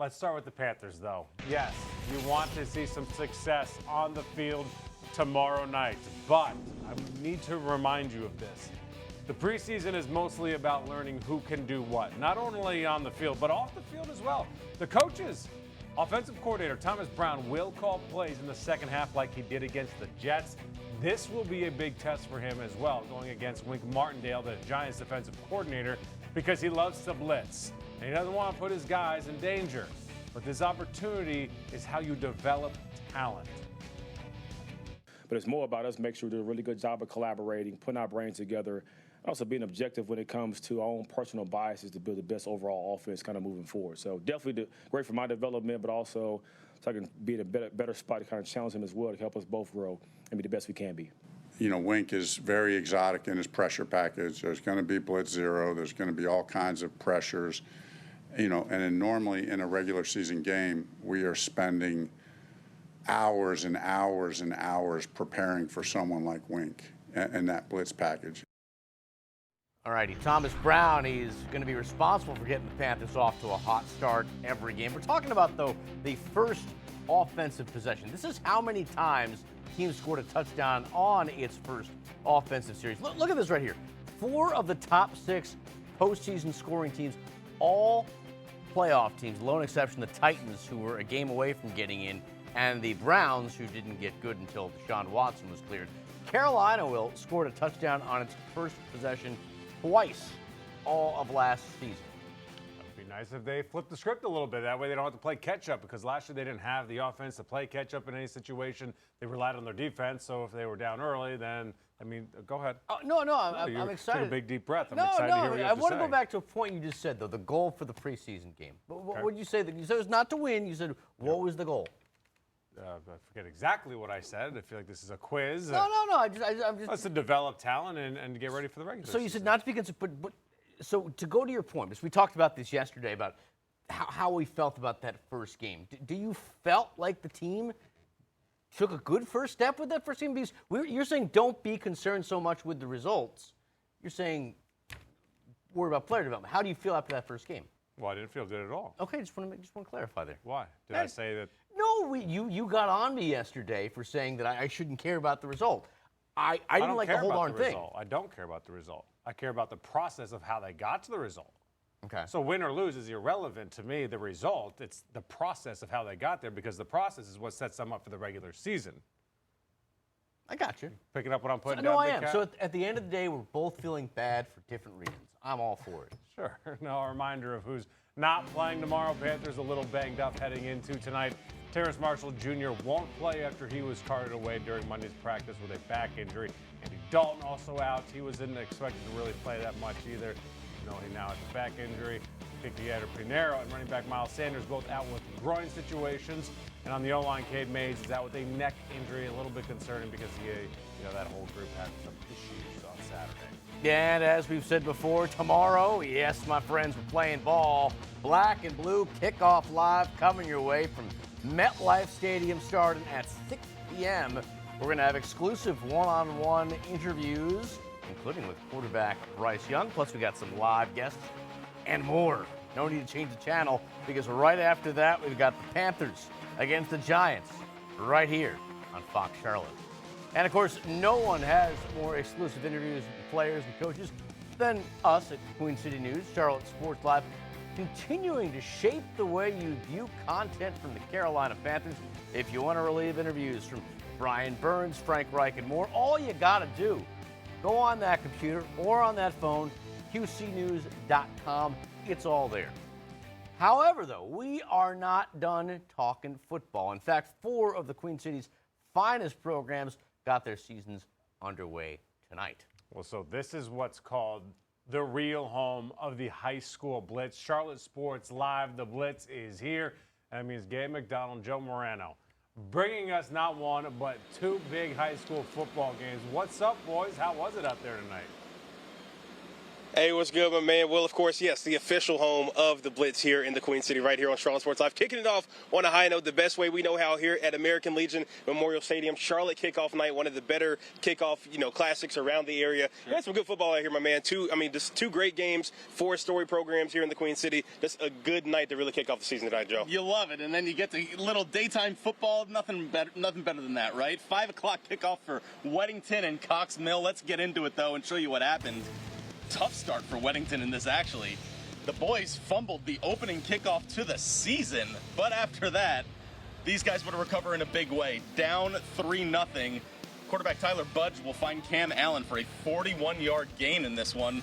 Let's start with the Panthers, though. Yes, you want to see some success on the field tomorrow night, but I need to remind you of this. The preseason is mostly about learning who can do what, not only on the field, but off the field as well. The coaches, offensive coordinator Thomas Brown will call plays in the second half like he did against the Jets. This will be a big test for him as well, going against Wink Martindale, the Giants' defensive coordinator, because he loves to blitz. And he doesn't want to put his guys in danger. But this opportunity is how you develop talent. But it's more about us making sure we do a really good job of collaborating, putting our brains together, and also being objective when it comes to our own personal biases to build the best overall offense kind of moving forward. So definitely great for my development, but also so I can be in a better spot to kind of challenge him as well to help us both grow and be the best we can be. You know, Wink is very exotic in his pressure package. There's going to be blitz zero. There's going to be all kinds of pressures. You know, and then normally in a regular season game, we are spending hours and hours and hours preparing for someone like Wink and that blitz package. All righty, Thomas Brown, he's going to be responsible for getting the Panthers off to a hot start every game. We're talking about, though, the first offensive possession. This is how many times teams scored a touchdown on its first offensive series. Look at this right here. 4 of the top 6 postseason scoring teams, all playoff teams, lone exception the Titans, who were a game away from getting in, and the Browns, who didn't get good until Deshaun Watson was cleared. Carolina, Will, scored a touchdown on its first possession twice all of last season. It would be nice if they flipped the script a little bit. That way they don't have to play catch-up, because last year they didn't have the offense to play catch-up in any situation. They relied on their defense, so if they were down early, then, I mean, go ahead. No, I'm excited. Took a big, deep breath. I'm excited to hear what you have I want to to go back to a point you just said, though, the goal for the preseason game. What did you say? You said it was not to win. You said, what was the goal? I forget exactly what I said. I feel like this is a quiz. No. I'm just. That's to develop talent and get ready for the regular season. So you said not to be concerned, but so to go to your point, because we talked about this yesterday about how we felt about that first game. Do you felt like the team took a good first step with that first game? Because you're saying don't be concerned so much with the results. You're saying worry about player development. How do you feel after that first game? Well, I didn't feel good at all. Okay, just want to clarify there. Why? Did I say that? No, you got on me yesterday for saying that I shouldn't care about the result. I didn't like the whole darn thing. I don't care about the result. I care about the process of how they got to the result. Okay. So win or lose is irrelevant to me, the result. It's the process of how they got there, because the process is what sets them up for the regular season. I got you. Picking up what I'm putting down? down? No, I am. So at the end of the day, we're both feeling bad for different reasons. I'm all for it. Sure. No, a reminder of who's not playing tomorrow. Panthers a little banged up heading into tonight. Terrace Marshall Jr. won't play after he was carted away during Monday's practice with a back injury. Andy Dalton also out. He wasn't expected to really play that much either. You know, he now has a back injury. Piquier Pinero and running back Miles Sanders both out with groin situations. And on the O-line, Cade Mays is out with a neck injury. A little bit concerning because that whole group had some issues on Saturday. And as we've said before, tomorrow, yes, my friends, we're playing ball. Black and blue kickoff live coming your way from MetLife Stadium starting at 6 p.m. We're going to have exclusive one-on-one interviews, including with quarterback Bryce Young. Plus, we got some live guests and more. No need to change the channel, because right after that, we've got the Panthers against the Giants right here on Fox Charlotte. And, of course, no one has more exclusive interviews with players and coaches than us at Queen City News, Charlotte Sports Live, continuing to shape the way you view content from the Carolina Panthers. If you want to relive interviews from Brian Burns, Frank Reich, and more, all you got to do, go on that computer or on that phone, qcnews.com. It's all there. However, though, we are not done talking football. In fact, 4 of the Queen City's finest programs got their seasons underway tonight. Well, so this is what's called the real home of the high school Blitz. Charlotte Sports Live, the Blitz is here. That means Gabe McDonald, Joe Morano, bringing us not one, but 2 big high school football games. What's up, boys? How was it out there tonight? Hey, what's good, my man? Well, of course, yes, the official home of the Blitz here in the Queen City, right here on Charlotte Sports Live. Kicking it off on a high note, the best way we know how here at American Legion Memorial Stadium. Charlotte kickoff night, one of the better kickoff, classics around the area. We had some good football out here, my man. Just two great games, 4-story programs here in the Queen City. Just a good night to really kick off the season tonight, Joe. You love it, and then you get the little daytime football. Nothing better than that, right? 5 o'clock kickoff for Weddington and Cox Mill. Let's get into it though and show you what happened. Tough start for Weddington in this, actually. The boys fumbled the opening kickoff to the season, but after that, these guys would recover in a big way. Down 3-0. Quarterback Tyler Budge will find Cam Allen for a 41-yard gain in this one.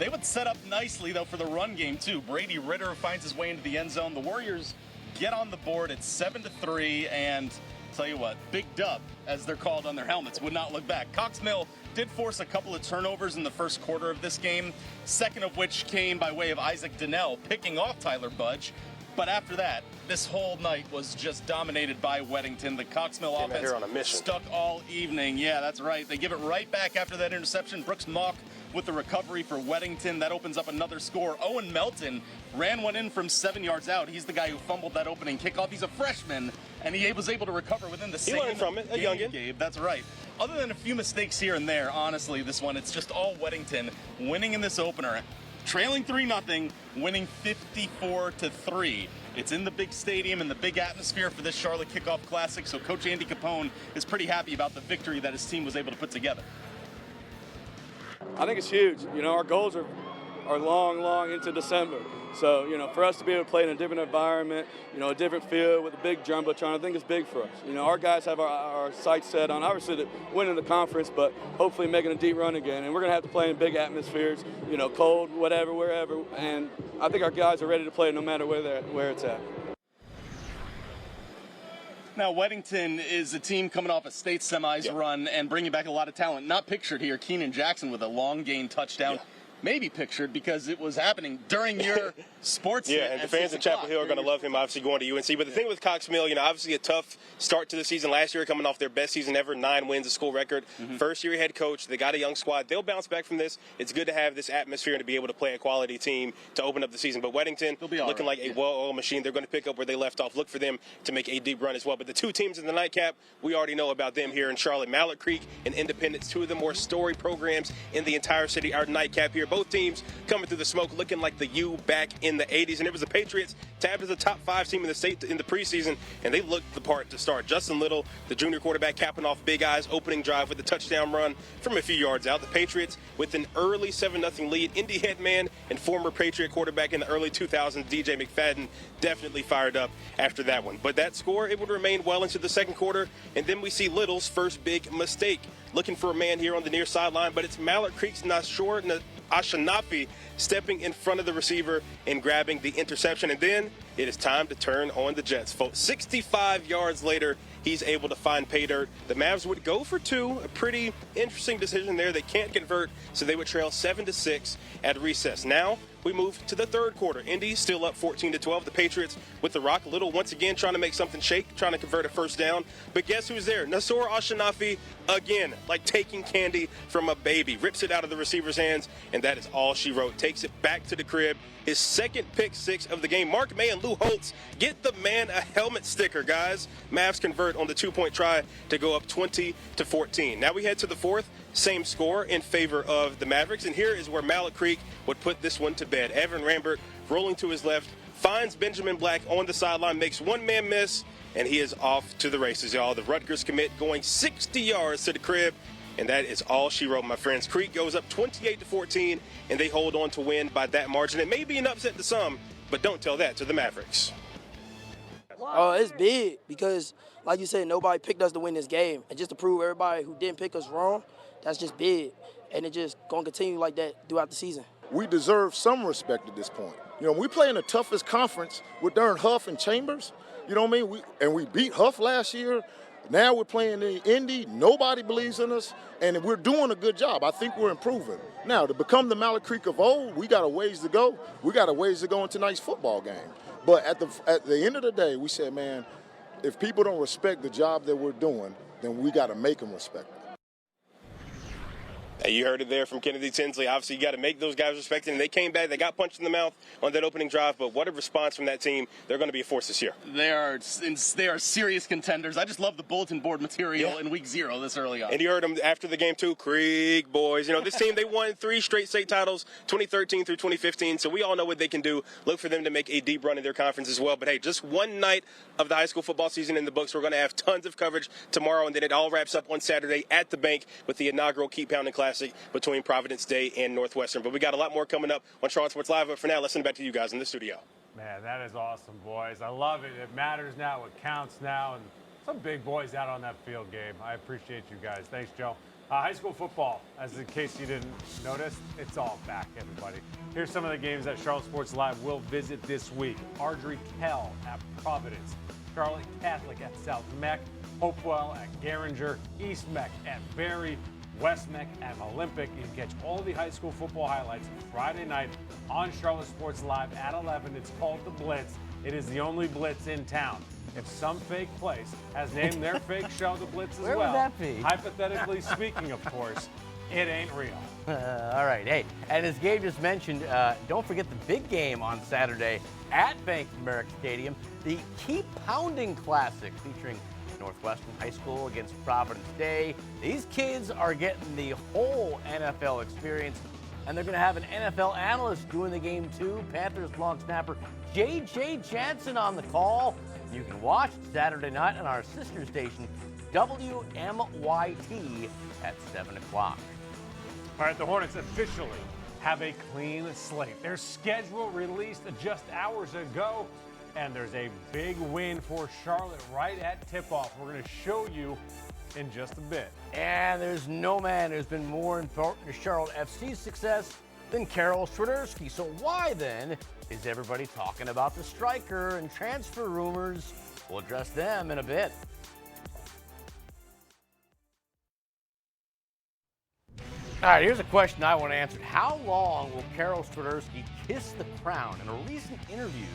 They would set up nicely, though, for the run game, too. Brady Ritter finds his way into the end zone. The Warriors get on the board at 7-3, and tell you what, big dub, as they're called on their helmets, would not look back. Cox Mill did force a couple of turnovers in the first quarter of this game, second of which came by way of Isaac Donnell picking off Tyler Budge. But after that, this whole night was just dominated by Weddington. The Cox Mill offense here on a mission. Stuck all evening. Yeah, that's right. They give it right back after that interception. Brooks Mock with the recovery for Weddington. That opens up another score. Owen Melton ran one in from 7 yards out. He's the guy who fumbled that opening kickoff. He's a freshman, and he was able to recover within the second. He learned from it, a youngin'. Gabe, that's right. Other than a few mistakes here and there, honestly, this one, it's just all Weddington winning in this opener. Trailing 3-0, winning 54-3. It's in the big stadium and the big atmosphere for this Charlotte Kickoff Classic, so Coach Andy Capone is pretty happy about the victory that his team was able to put together. I think it's huge. Our goals are long into December. So, for us to be able to play in a different environment, a different field with a big jumbotron, I think it's big for us. Our guys have our sights set on, obviously, winning the conference, but hopefully making a deep run again. And we're going to have to play in big atmospheres, cold, whatever, wherever. And I think our guys are ready to play no matter where it's at. Now, Weddington is a team coming off a state semis run and bringing back a lot of talent. Not pictured here, Keenan Jackson with a long gain touchdown. Yeah. Maybe pictured because it was happening during your sports. Yeah, and the fans in Chapel Hill are going to love him, obviously, going to UNC. But the thing with Cox Mill, obviously a tough start to the season last year, coming off their best season ever, 9 wins, a school record. First-year head coach. They got a young squad. They'll bounce back from this. It's good to have this atmosphere and to be able to play a quality team to open up the season. But Weddington, looking like a well-oiled machine. They're going to pick up where they left off. Look for them to make a deep run as well. But the two teams in the nightcap, we already know about them here in Charlotte. Mallard Creek and Independence, two of the more storied programs in the entire city. Our nightcap here. Both teams coming through the smoke, looking like the U back in the 80s. And it was the Patriots tabbed as a top 5 team in the state in the preseason, and they looked the part to start. Justin Little, the junior quarterback, capping off Big Eyes' opening drive with the touchdown run from a few yards out. The Patriots with an early 7-0 lead. Indy headman and former Patriot quarterback in the early 2000s, DJ McFadden, definitely fired up after that one. But that score, it would remain well into the second quarter, and then we see Little's first big mistake. Looking for a man here on the near sideline, but it's Mallard Creek's Nashor Ashanafi stepping in front of the receiver and grabbing the interception. And then it is time to turn on the Jets, folks. 65 yards later, he's able to find pay dirt. The Mavs would go for 2, a pretty interesting decision there. They can't convert, so they would trail 7-6 at recess. Now we move to the third quarter. Indy still up 14-12. The Patriots with the rock. Little once again trying to make something shake, trying to convert a first down. But guess who's there? Nasor Ashanafi again, like taking candy from a baby. Rips it out of the receiver's hands, and that is all she wrote. Takes it back to the crib. His second pick 6 of the game. Mark May and Lou Holtz get the man a helmet sticker, guys. Mavs convert on the 2-point try to go up 20-14. Now we head to the fourth. Same score in favor of the Mavericks. And here is where Mallard Creek would put this one to bed. Evan Rambert rolling to his left, finds Benjamin Black on the sideline, makes one man miss, and he is off to the races, y'all. The Rutgers commit going 60 yards to the crib, and that is all she wrote, my friends. Creek goes up 28-14, and they hold on to win by that margin. It may be an upset to some, but don't tell that to the Mavericks. Oh, it's big because, like you said, nobody picked us to win this game. And just to prove everybody who didn't pick us wrong, that's just big. And it just going to continue like that throughout the season. We deserve some respect at this point. We play in the toughest conference with darn Huff and Chambers. You know what I mean? We beat Huff last year. Now we're playing in Indy. Nobody believes in us, and we're doing a good job. I think we're improving. Now, to become the Mallard Creek of old, we got a ways to go. We got a ways to go in tonight's football game. But at the end of the day, we said, man, if people don't respect the job that we're doing, then we got to make them respect it. Hey, you heard it there from Kennedy Tinsley. Obviously, you got to make those guys respected, and they came back. They got punched in the mouth on that opening drive, but what a response from that team. They're going to be a force this year. They are serious contenders. I just love the bulletin board material in week 0 this early on. And you heard them after the game, too. Creek boys. You know, this team, they won 3 straight state titles, 2013 through 2015, so we all know what they can do. Look for them to make a deep run in their conference as well. But, hey, just one night of the high school football season in the books. We're going to have tons of coverage tomorrow, and then it all wraps up on Saturday at the bank with the inaugural Keep Pounding Classic between Providence Day and Northwestern. But we got a lot more coming up on Charlotte Sports Live. But for now, let's send it back to you guys in the studio. Man, that is awesome, boys. I love it. It matters now. It counts now. And some big boys out on that field, Gabe. I appreciate you guys. Thanks, Joe. High school football, as in case you didn't notice, it's all back, everybody. Here's some of the games that Charlotte Sports Live will visit this week. Ardrey Kell at Providence. Charlotte Catholic at South Meck. Hopewell at Garinger. East Meck at Berry. West Meck at Olympic. You can catch all the high school football highlights Friday night on Charlotte Sports Live at 11. It's called the Blitz. It is the only Blitz in town. If some fake place has named their fake show the Blitz as Where well, would that be? Hypothetically speaking, of course, it ain't real. All right. Hey, and as Gabe just mentioned, don't forget the big game on Saturday at Bank of America Stadium, the Keep Pounding Classic featuring Northwestern High School against Providence Day. These kids are getting the whole NFL experience, and they're going to have an NFL analyst doing the game too. Panthers long snapper J.J. Jansen on the call. You can watch Saturday night on our sister station, WMYT, at 7 o'clock. All right, the Hornets officially have a clean slate. Their schedule released just hours ago, and there's a big win for Charlotte right at tip-off. We're going to show you in just a bit. And there's no man who's been more important to Charlotte FC's success than Karol Swiderski. So why then is everybody talking about the striker and transfer rumors? We'll address them in a bit. All right, here's a question I want answered. How long will Karol Swiderski kiss the crown? In a recent interview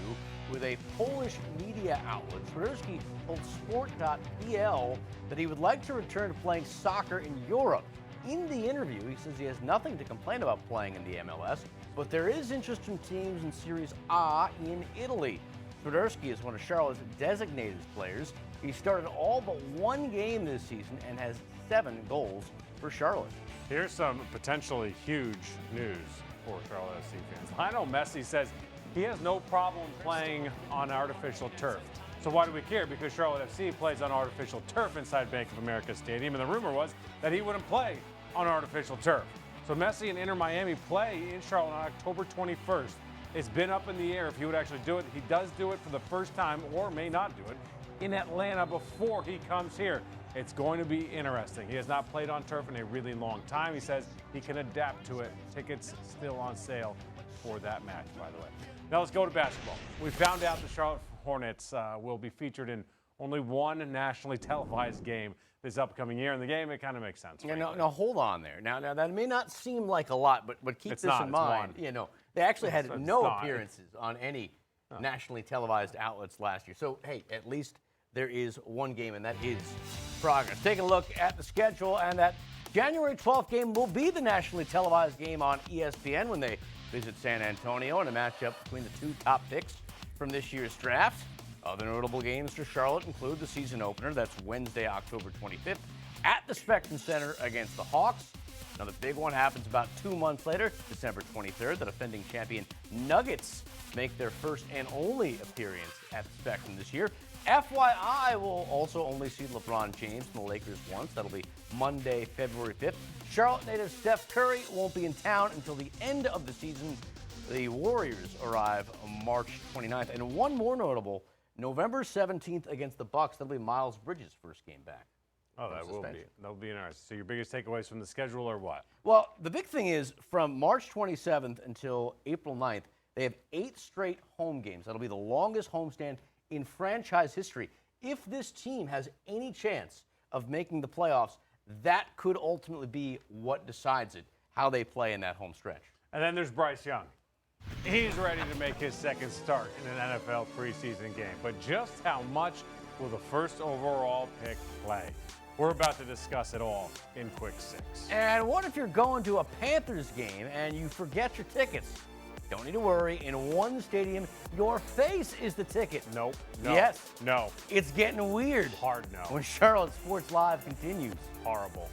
with a Polish media outlet, Swiderski told Sport.pl that he would like to return to playing soccer in Europe. In the interview, he says he has nothing to complain about playing in the MLS, but there is interest from teams in Series A in Italy. Swiderski is one of Charlotte's designated players. He started all but one game this season and has 7 goals for Charlotte. Here's some potentially huge news for Charlotte FC fans. Lionel Messi says he has no problem playing on artificial turf. So why do we care? Because Charlotte FC plays on artificial turf inside Bank of America Stadium, and the rumor was that he wouldn't play on artificial turf. So Messi and Inter Miami play in Charlotte on October 21st. It's been up in the air if he would actually do it. He does do it for the first time, or may not do it, in Atlanta before he comes here. It's going to be interesting. He has not played on turf in a really long time. He says he can adapt to it. Tickets still on sale for that match, by the way. Now let's go to basketball. We found out the Charlotte Hornets will be featured in only one nationally televised game this upcoming year. In the game, it kind of makes sense. Yeah, no, hold on there. Now that may not seem like a lot, but keep this in mind. You know, they actually had no appearances on any nationally televised outlets last year. So, hey, at least there is one game, and that is progress. Take a look at the schedule, and that January 12th game will be the nationally televised game on ESPN when they visit San Antonio in a matchup between the 2 top picks from this year's draft. Other notable games for Charlotte include the season opener. That's Wednesday, October 25th at the Spectrum Center against the Hawks. Another big one happens about 2 months later, December 23rd. The defending champion Nuggets make their first and only appearance at the Spectrum this year. FYI, we'll also only see LeBron James from the Lakers once. That'll be Monday, February 5th. Charlotte native Steph Curry won't be in town until the end of the season. The Warriors arrive on March 29th. And one more notable, November 17th against the Bucks. That'll be Miles Bridges' first game back. Oh, that will be. That'll be interesting. So your biggest takeaways from the schedule are what? Well, the big thing is from March 27th until April 9th, they have 8 straight home games. That'll be the longest homestand in franchise history. If this team has any chance of making the playoffs, that could ultimately be what decides it, how they play in that home stretch. And then there's Bryce Young. He's ready to make his second start in an NFL preseason game. But just how much will the first overall pick play? We're about to discuss it all in Quick 6. And what if you're going to a Panthers game and you forget your tickets? Don't need to worry. In one stadium, your face is the ticket. Nope. No. Yes. No. It's getting weird. Hard no. When Charlotte Sports Live continues. Horrible.